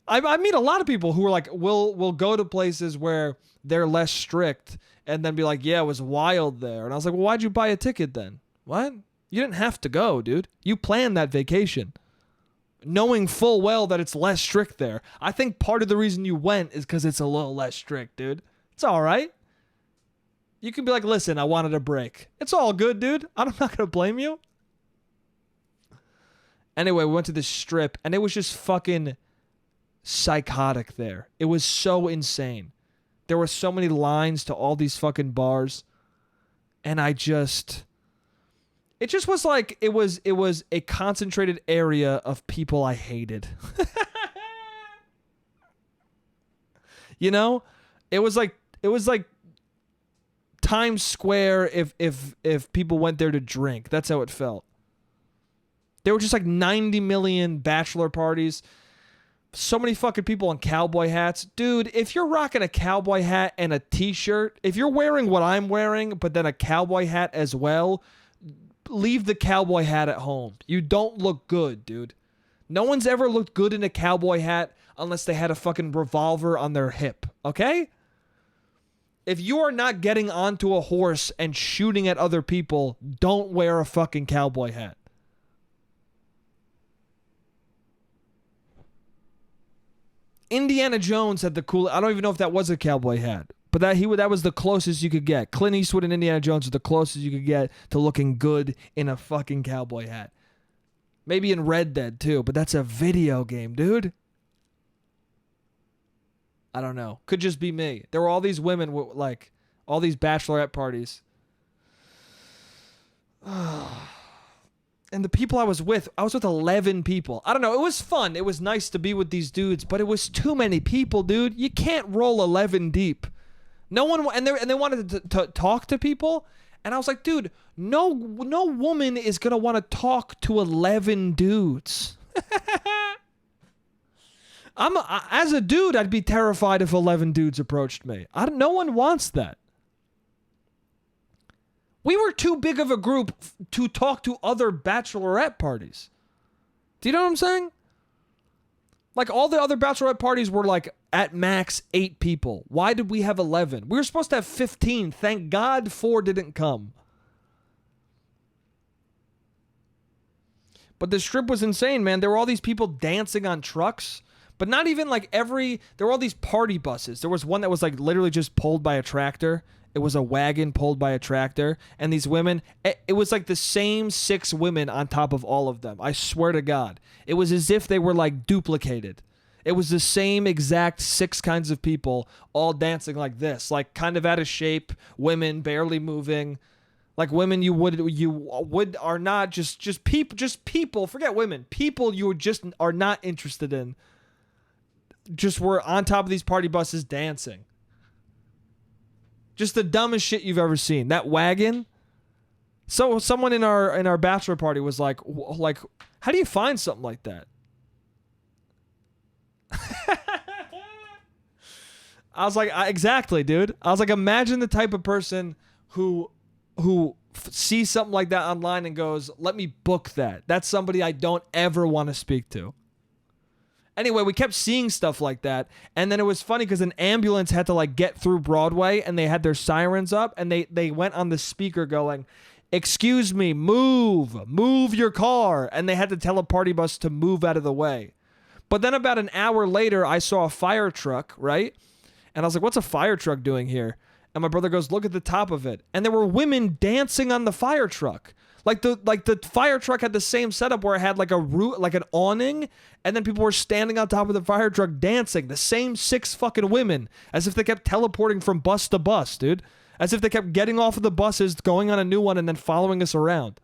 I meet a lot of people who are like, will go to places where they're less strict and then be like, yeah, it was wild there. And I was like, well, why'd you buy a ticket then? What? You didn't have to go, dude. You planned that vacation, knowing full well that it's less strict there. I think part of the reason you went is because it's a little less strict, dude. It's all right. You can be like, listen, I wanted a break. It's all good, dude. I'm not going to blame you. Anyway, we went to this strip, and it was just fucking psychotic there. It was so insane. There were so many lines to all these fucking bars, and it just was like, it was a concentrated area of people I hated. You know? It was like Times Square if people went there to drink. That's how it felt. There were just like 90 million bachelor parties. So many fucking people in cowboy hats. Dude, if you're rocking a cowboy hat and a t-shirt, if you're wearing what I'm wearing, but then a cowboy hat as well, leave the cowboy hat at home. You don't look good, dude. No one's ever looked good in a cowboy hat unless they had a fucking revolver on their hip, okay? If you are not getting onto a horse and shooting at other people, don't wear a fucking cowboy hat. Indiana Jones had the cool. I don't even know if that was a cowboy hat, but that was the closest you could get. Clint Eastwood and Indiana Jones are the closest you could get to looking good in a fucking cowboy hat. Maybe in Red Dead too, but that's a video game, dude. I don't know. Could just be me. There were all these women, like, all these bachelorette parties. And the people I was with 11 people. I don't know. It was fun. It was nice to be with these dudes, but it was too many people, dude. You can't roll 11 deep. No one, and they wanted to talk to people. And I was like, dude, no woman is going to want to talk to 11 dudes. As a dude, I'd be terrified if 11 dudes approached me. No one wants that. We were too big of a group to talk to other bachelorette parties. Do you know what I'm saying? Like, all the other bachelorette parties were like at max 8 people. Why did we have 11? We were supposed to have 15. Thank God 4 didn't come. But the strip was insane, man. There were all these people dancing on trucks. But not even like there were all these party buses. There was one that was like literally just pulled by a tractor. It was a wagon pulled by a tractor. And these women, it was like the same 6 women on top of all of them. I swear to God. It was as if they were like duplicated. It was the same exact 6 kinds of people all dancing like this. Like kind of out of shape, women barely moving. Like women you would are not just people, forget women. People you just are not interested in. Just were on top of these party buses dancing. Just the dumbest shit you've ever seen. That wagon. So someone in our bachelor party was like, how do you find something like that? I was like, exactly, dude. I was like, imagine the type of person who sees something like that online and goes, let me book that. That's somebody I don't ever want to speak to. Anyway, we kept seeing stuff like that, and then it was funny because an ambulance had to like get through Broadway, and they had their sirens up, and they went on the speaker going, excuse me, move your car, and they had to tell a party bus to move out of the way. But then about an hour later, I saw a fire truck, right? And I was like, what's a fire truck doing here? And my brother goes, look at the top of it. And there were women dancing on the fire truck. Like the fire truck had the same setup where it had like a root, like an awning, and then people were standing on top of the fire truck dancing. The same 6 fucking women, as if they kept teleporting from bus to bus, dude. As if they kept getting off of the buses, going on a new one, and then following us around.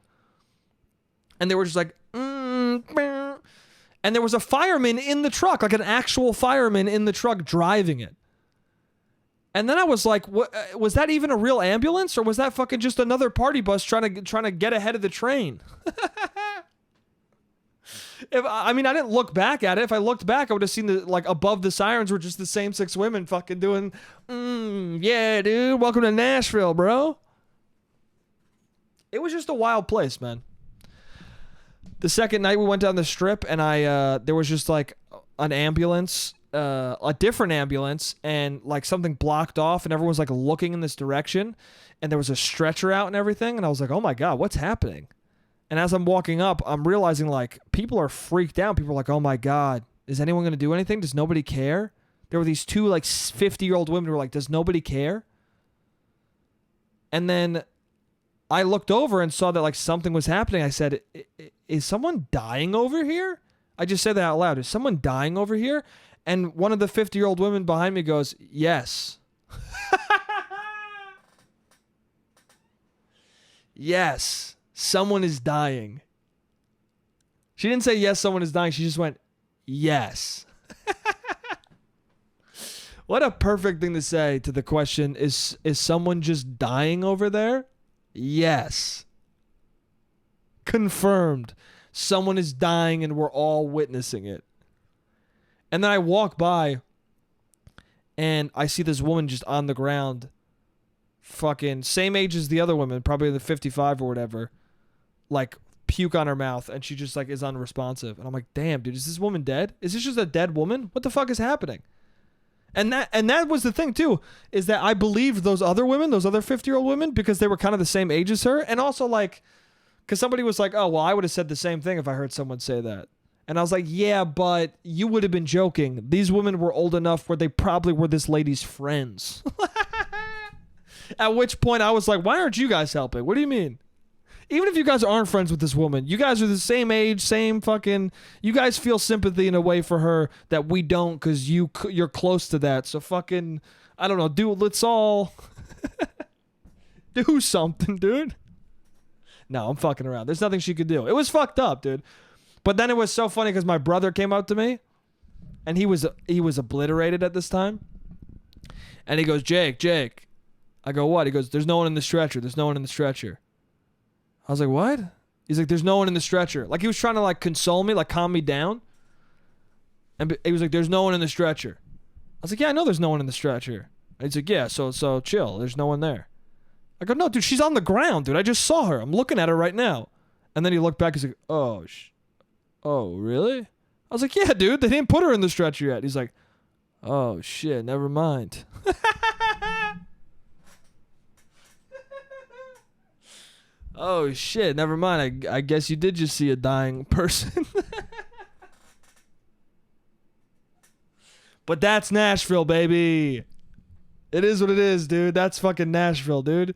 And they were just like, and there was a fireman in the truck, like an actual fireman in the truck driving it. And then I was like, what, was that even a real ambulance, or was that fucking just another party bus trying to get ahead of the train? I didn't look back at it. If I looked back, I would have seen the like above the sirens were just the same 6 women fucking doing, yeah, dude, welcome to Nashville, bro. It was just a wild place, man. The second night we went down the strip, and there was just like an ambulance. A different ambulance, and like something blocked off, and everyone was like looking in this direction, and there was a stretcher out and everything, and I was like, oh my God, what's happening? And as I'm walking up, I'm realizing like people are freaked out. People are like, oh my God, is anyone going to do anything? Does nobody care? There were these 2 like 50-year-old women who were like, does nobody care? And then I looked over and saw that like something was happening. I said, is someone dying over here? I just said that out loud. Is someone dying over here? And one of the 50-year-old women behind me goes, yes. Yes, someone is dying. She didn't say yes, someone is dying. She just went, yes. What a perfect thing to say to the question, is someone just dying over there? Yes. Confirmed. Someone is dying and we're all witnessing it. And then I walk by and I see this woman just on the ground, fucking same age as the other woman, probably the 55 or whatever, like puke on her mouth, and she just like is unresponsive. And I'm like, damn, dude, is this woman dead? Is this just a dead woman? What the fuck is happening? And that was the thing too, is that I believed those other women, those other 50-year-old women, because they were kind of the same age as her. And also like, because somebody was like, oh, well, I would have said the same thing if I heard someone say that. And I was like, yeah, but you would have been joking. These women were old enough where they probably were this lady's friends. At which point I was like, why aren't you guys helping? What do you mean? Even if you guys aren't friends with this woman, you guys are the same age, same fucking, you guys feel sympathy in a way for her that we don't, because you're close to that. So fucking, I don't know, dude, let's all do something, dude. No, I'm fucking around. There's nothing she could do. It was fucked up, dude. But then it was so funny because my brother came up to me, and he was obliterated at this time. And he goes, Jake. I go, what? He goes, there's no one in the stretcher. There's no one in the stretcher. I was like, what? He's like, there's no one in the stretcher. Like he was trying to like console me, like calm me down. And he was like, there's no one in the stretcher. I was like, yeah, I know there's no one in the stretcher. And he's like, yeah, so chill. There's no one there. I go, no, dude, she's on the ground, dude. I just saw her. I'm looking at her right now. And then he looked back. He's like, oh, really? I was like, yeah, dude, they didn't put her in the stretcher yet. He's like, oh, shit, never mind. Oh, shit, never mind. I guess you did just see a dying person. But that's Nashville, baby. It is what it is, dude. That's fucking Nashville, dude.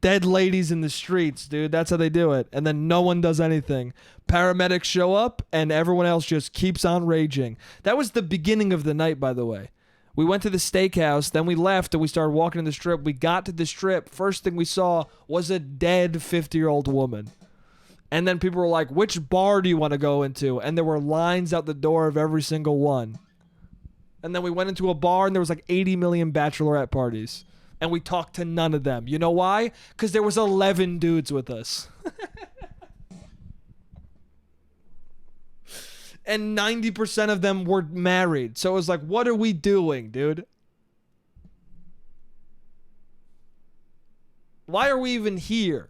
Dead ladies in the streets, dude. That's how they do it. And then no one does anything. Paramedics show up, and everyone else just keeps on raging. That was the beginning of the night, by the way. We went to the steakhouse, then we left, and we started walking in the strip. We got to the strip. First thing we saw was a dead 50-year-old woman. And then people were like, which bar do you want to go into? And there were lines out the door of every single one. And then we went into a bar, and there was like 80 million bachelorette parties. And we talked to none of them. You know why? Because there was 11 dudes with us. And 90% of them were married. So it was like, what are we doing, dude? Why are we even here?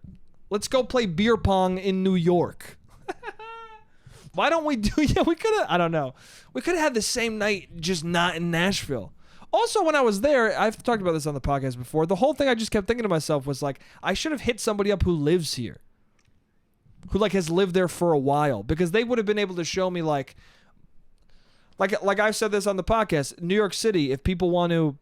Let's go play beer pong in New York. Why don't we do... Yeah, we could have... I don't know. We could have had the same night, just not in Nashville. Also, when I was there, I've talked about this on the podcast before, the whole thing I just kept thinking to myself was like, I should have hit somebody up who lives here. Who like has lived there for a while, because they would have been able to show me like I've said this on the podcast, New York City, if people come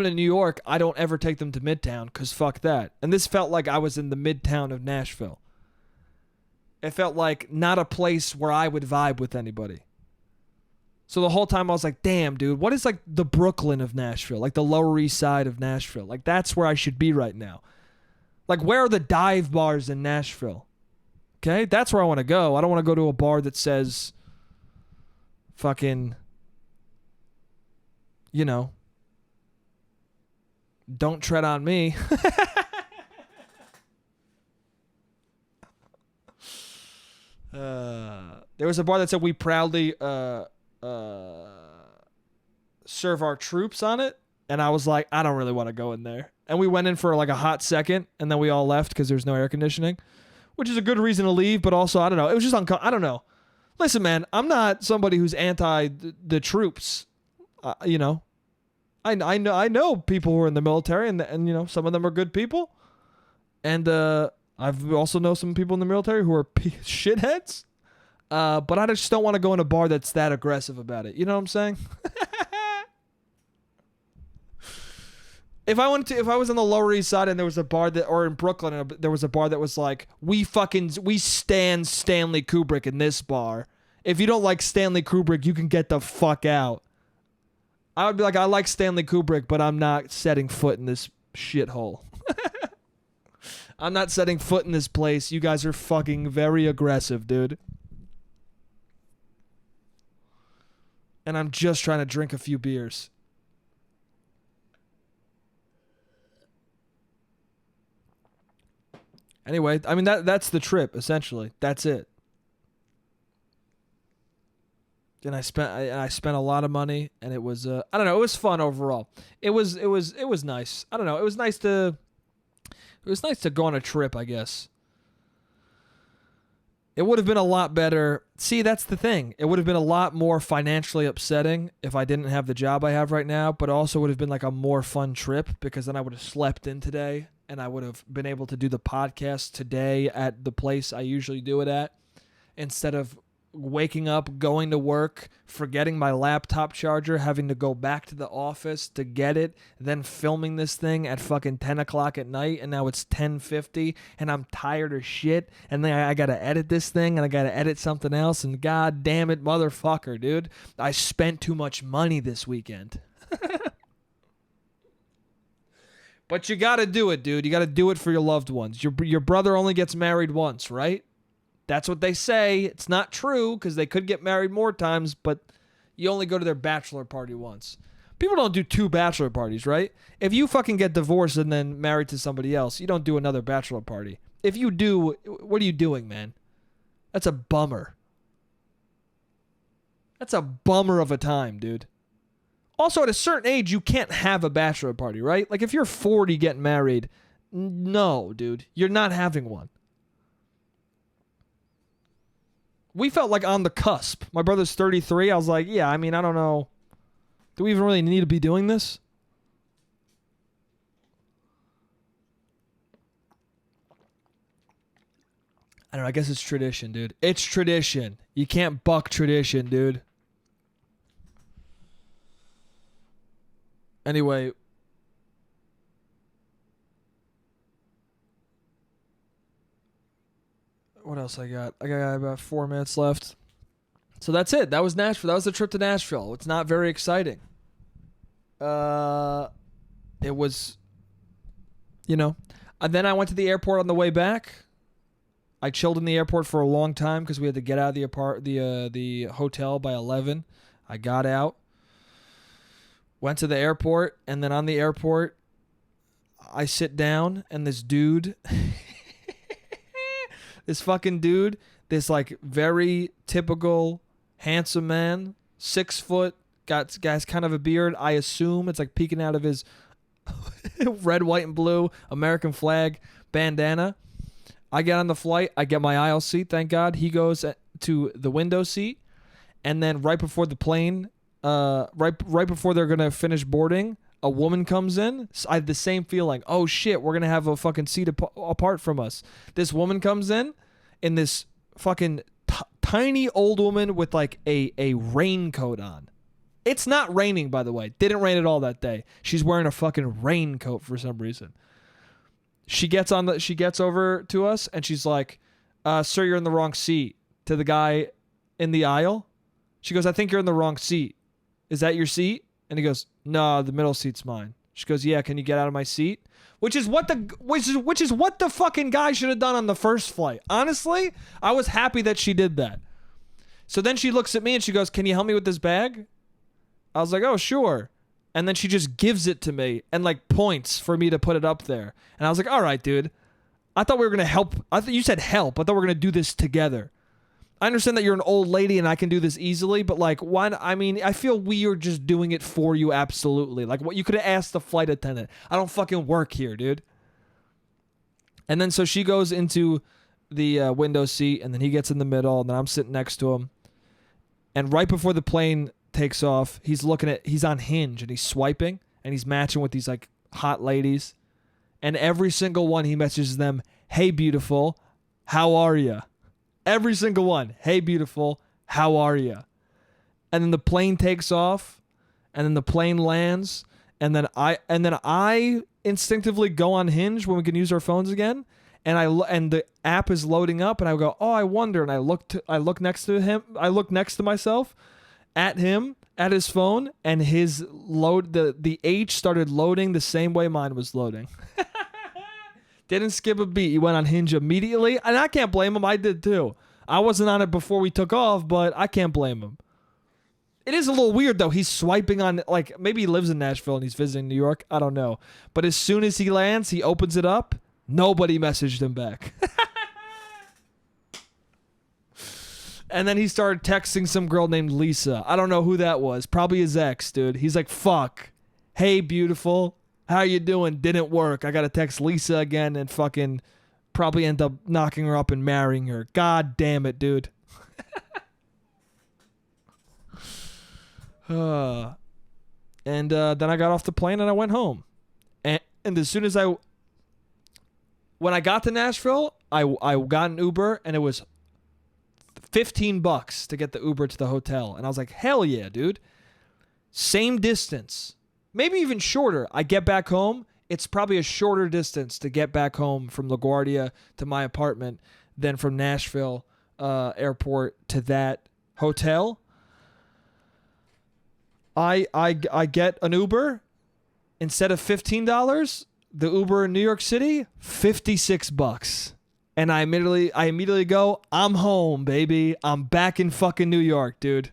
to New York, I don't ever take them to Midtown, because fuck that. And this felt like I was in the Midtown of Nashville. It felt like not a place where I would vibe with anybody. So the whole time I was like, damn, dude, what is like the Brooklyn of Nashville? Like the Lower East Side of Nashville? Like that's where I should be right now. Like where are the dive bars in Nashville? Okay, that's where I want to go. I don't want to go to a bar that says fucking, you know, don't tread on me. There was a bar that said we proudly serve our troops on it. And I was like, I don't really want to go in there. And we went in for like a hot second, and then we all left because there's no air conditioning. Which is a good reason to leave, but also, I don't know. It was just I don't know. Listen, man, I'm not somebody who's anti the troops. You know, I know people who are in the military, and you know, some of them are good people. And I've also know some people in the military who are shitheads. But I just don't want to go in a bar that's that aggressive about it. You know what I'm saying? If I was on the Lower East Side and there was a bar or in Brooklyn and there was a bar that was like, we stan Stanley Kubrick in this bar. If you don't like Stanley Kubrick, you can get the fuck out. I would be like, I like Stanley Kubrick, but I'm not setting foot in this shithole. I'm not setting foot in this place. You guys are fucking very aggressive, dude. And I'm just trying to drink a few beers. Anyway, I mean that's the trip essentially. That's it. And I spent a lot of money, and it was I don't know, it was fun overall. It was nice. I don't know, it was nice to go on a trip, I guess. It would have been a lot better. See, that's the thing. It would have been a lot more financially upsetting if I didn't have the job I have right now, but also would have been like a more fun trip because then I would have slept in today and I would have been able to do the podcast today at the place I usually do it at instead of waking up, going to work, forgetting my laptop charger, having to go back to the office to get it, then filming this thing at fucking 10 o'clock at night, and now it's 10:50, and I'm tired as shit, and then I gotta edit this thing, and I gotta edit something else, and god damn it, motherfucker, dude. I spent too much money this weekend. But you gotta do it, dude. You gotta do it for your loved ones. Your brother only gets married once, right? That's what they say. It's not true because they could get married more times, but you only go to their bachelor party once. People don't do 2 bachelor parties, right? If you fucking get divorced and then married to somebody else, you don't do another bachelor party. If you do, what are you doing, man? That's a bummer. That's a bummer of a time, dude. Also, at a certain age, you can't have a bachelor party, right? Like if you're 40 getting married, no, dude. You're not having one. We felt like on the cusp. My brother's 33. I was like, yeah, I mean, I don't know. Do we even really need to be doing this? I don't know. I guess it's tradition, dude. It's tradition. You can't buck tradition, dude. Anyway. What else I got? I got about 4 minutes left. So that's it. That was Nashville. That was the trip to Nashville. It's not very exciting. It was, And then I went to the airport on the way back. I chilled in the airport for a long time because we had to get out of the hotel by 11. I got out, went to the airport, and then on the airport, I sit down, and this dude... This fucking dude, this like very typical handsome man, 6 foot, guy's kind of a beard. I assume it's like peeking out of his red, white, and blue American flag bandana. I get on the flight. I get my aisle seat, thank God. He goes to the window seat. And then right before the plane, right before they're going to finish boarding, a woman comes in. I had the same feeling. Oh, shit, we're going to have a fucking seat apart from us. This woman comes in this fucking tiny old woman with like a raincoat on. It's not raining, by the way. Didn't rain at all that day. She's wearing a fucking raincoat for some reason. She gets over to us and she's like, sir, you're in the wrong seat. To the guy in the aisle. She goes, I think you're in the wrong seat. Is that your seat? And he goes, no, the middle seat's mine. She goes, yeah, can you get out of my seat? Which is what the fucking guy should have done on the first flight. Honestly, I was happy that she did that. So then she looks at me and she goes, can you help me with this bag? I was like, oh, sure. And then she just gives it to me and like points for me to put it up there. And I was like, all right, dude. I thought we were going to help. I thought you said help. I thought we were going to do this together. I understand that you're an old lady and I can do this easily, but like, why? I mean, I feel we are just doing it for you. Absolutely. Like what you could have asked the flight attendant. I don't fucking work here, dude. And then so she goes into the window seat and then he gets in the middle and then I'm sitting next to him. And right before the plane takes off, he's on Hinge and he's swiping and he's matching with these like hot ladies. And every single one he messages them, hey, beautiful, how are you? Every single one. Hey, beautiful. How are you? And then the plane takes off. And then the plane lands. and then I instinctively go on Hinge when we can use our phones again, and the app is loading up, and I go, oh, I wonder, and I look next to him, I look next to myself, at him, at his phone, and his the H started loading the same way mine was loading. Didn't skip a beat. He went on Hinge immediately, and I can't blame him. I did too. I wasn't on it before we took off, but I can't blame him. It is a little weird, though. He's swiping on, like, maybe he lives in Nashville and he's visiting New York. I don't know. But as soon as he lands, he opens it up. Nobody messaged him back. And then he started texting some girl named Lisa. I don't know who that was. Probably his ex, dude. He's like, fuck. Hey, beautiful. How you doing? Didn't work. I got to text Lisa again and fucking probably end up knocking her up and marrying her. God damn it, dude. And then I got off the plane and I went home. And as soon as when I got to Nashville, I got an Uber, and it was $15 to get the Uber to the hotel. And I was like, hell yeah, dude. Same distance. Maybe even shorter. I get back home. It's probably a shorter distance to get back home from LaGuardia to my apartment than from Nashville airport to that hotel. I get an Uber. Instead of $15, the Uber in New York City, $56. And I immediately go, I'm home, baby. I'm back in fucking New York, dude.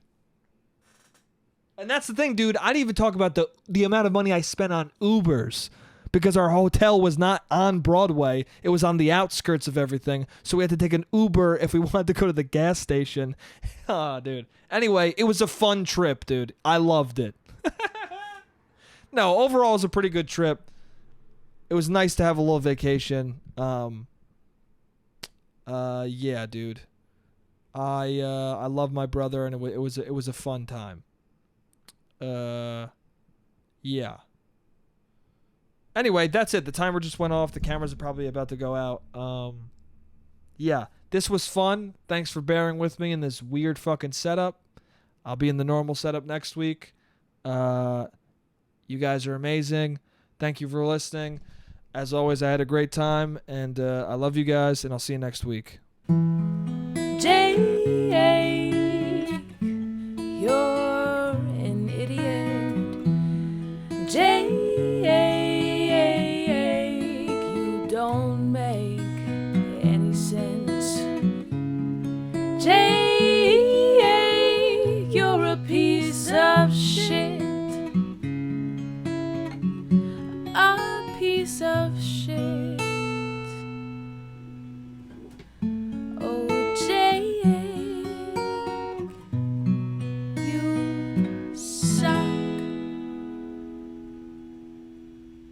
And that's the thing, dude. I didn't even talk about the amount of money I spent on Ubers, because our hotel was not on Broadway. It was on the outskirts of everything. So we had to take an Uber if we wanted to go to the gas station. Oh, dude. Anyway, it was a fun trip, dude. I loved it. No, overall, it was a pretty good trip. It was nice to have a little vacation. Yeah, dude. I love my brother, and it was a fun time. Yeah. Anyway, that's it. The timer just went off. The cameras are probably about to go out. Yeah, this was fun. Thanks for bearing with me in this weird fucking setup. I'll be in the normal setup next week. You guys are amazing. Thank you for listening. As always, I had a great time, and I love you guys, and I'll see you next week.